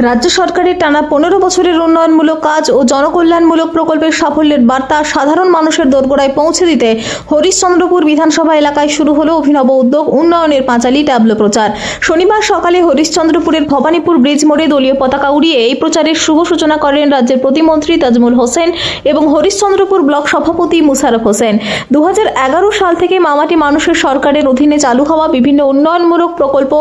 রাজ্য সরকারের টানা 15 বছরের উন্নয়নমূলক কাজ ও জনকল্যাণমূলক প্রকল্পের সাফল্যের বার্তা সাধারণ মানুষের দোরগোড়ায় পৌঁছে দিতে হরিশ্চন্দ্রপুর বিধানসভা এলাকায় শুরু হলো অভিনব উদ্যোগ উন্নয়নের পাঁচালী ট্যাবলো প্রচার। শনিবার সকালে হরিশ্চন্দ্রপুরের ভবানীপুর ব্রিজ মোড়ে দলীয় পতাকা উড়িয়ে এই প্রচারের শুভ সূচনা করেন রাজ্যের প্রতিমন্ত্রী তাজমুল হোসেন এবং হরিশ্চন্দ্রপুর ব্লক সভাপতি মুশারফ হোসেন। 2011 সাল থেকে মামাটি মানুষের সরকারের অধীনে চালু হওয়া বিভিন্ন উন্নয়নমূলক প্রকল্প,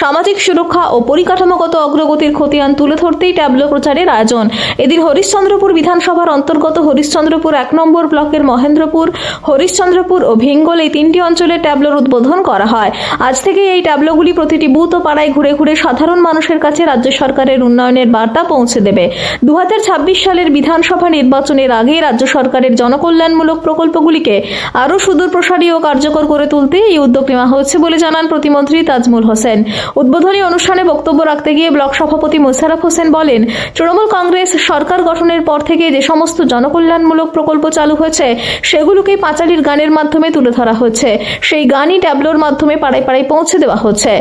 সামাজিক সুরক্ষা ও পরিকাঠামোগত অগ্রগতির খতিয়ান তুলে ধরতেই ট্যাবলো প্রচারের আয়োজন। এদিন হরিশ্চন্দ্রপুর বিধানসভার অন্তর্গত হরিশ্চন্দ্রপুর 1 নম্বর ব্লকের মহেন্দ্রপুর, হরিশ্চন্দ্রপুর ও ভিঙ্গল এই 3টি অঞ্চলে ট্যাবলোর উদ্বোধন করা হয়। আজ থেকে এই ট্যাবলোগুলি প্রতিটি বুথ ও পাড়ায় ঘুরে ঘুরে সাধারণ মানুষের কাছে রাজ্য সরকারের উন্নয়নের বার্তা পৌঁছে দেবে। 2026 সালের বিধানসভা নির্বাচনের আগে রাজ্য সরকারের জনকল্যাণমূলক প্রকল্পগুলিকে আরও সুদূর প্রসারী ও কার্যকর করে তুলতে এই উদ্যোগ নেওয়া হয়েছে বলে জানান প্রতিমন্ত্রী তাজমুল হোসেন। উদ্বোধনী অনুষ্ঠানে বক্তব্য রাখতে গিয়ে ব্লক সভাপতি মুশারফ হোসেন বলেন, তৃণমূল কংগ্রেস সরকার গঠনের পর থেকে যে সমস্ত জনকল্যাণমূলক প্রকল্প চালু হয়েছে সেগুলোকেই পাঁচালীর গানের মাধ্যমে তুলে ধরা হচ্ছে। সেই গানই ট্যাবলোর মাধ্যমে পাড়ায় পাড়ায় পৌঁছে দেওয়া হচ্ছে।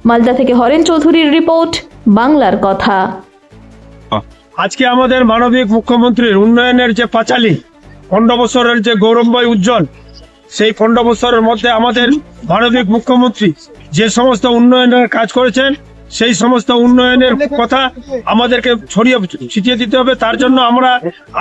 মালদা থেকে হরেন চৌধুরীর রিপোর্ট, বাংলার কথা। আজকে আমাদের মানবিক মুখ্যমন্ত্রীর উন্নয়নের যে পাঁচালী 15 বছরের যে গৌরবময় উজ্জ্বল, সেই 15 বছরের মধ্যে আমাদের মানবিক মুখ্যমন্ত্রী যে সমস্ত উন্নয়নের কাজ করেছেন সেই সমস্ত উন্নয়নের কথা আমাদেরকে ছড়িয়ে ছিটিয়ে দিতে হবে। তার জন্য আমরা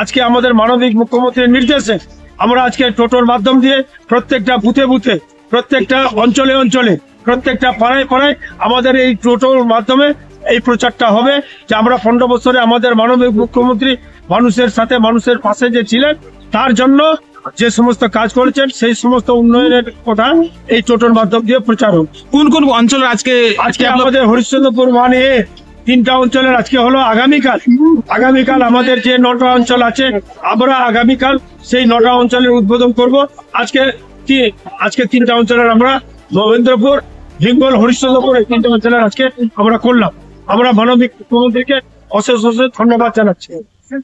আজকে আমাদের মানবিক মুখ্যমন্ত্রীর নির্দেশে আমরা আজকে টোটোর মাধ্যম দিয়ে প্রত্যেকটা বুথে বুথে, প্রত্যেকটা অঞ্চলে অঞ্চলে, প্রত্যেকটা পাড়ায় পাড়ায় আমাদের এই টোটোর মাধ্যমে এই প্রচারটা হবে যে আমরা 15 বছরে আমাদের মানবিক মুখ্যমন্ত্রী মানুষের সাথে, মানুষের পাশে যে ছিলেন, তার জন্য যে সমস্ত কাজ করেছেন সেই সমস্ত উন্নয়নের কথা এই টোটোর মাধ্যম দিয়ে প্রচার হোক। কোন কোন অঞ্চলের আজকে আমাদের হরিশ্চন্দ্রপুর মানে 3টা অঞ্চলের আজকে হলো আগামীকাল আমাদের যে 9টা অঞ্চল আছে, আমরা আগামীকাল সেই 9টা অঞ্চলের উদ্বোধন করব। আজকে 3টা অঞ্চলের আমরা মহেন্দ্রপুর, ভিঙ্গল, হরিশ্চন্দ্রপুর এই 3টা অঞ্চলের আজকে আমরা করলাম। আমরা মানবিক মুখ্যমন্ত্রীকে অশেষ অশেষ ধন্যবাদ জানাচ্ছি।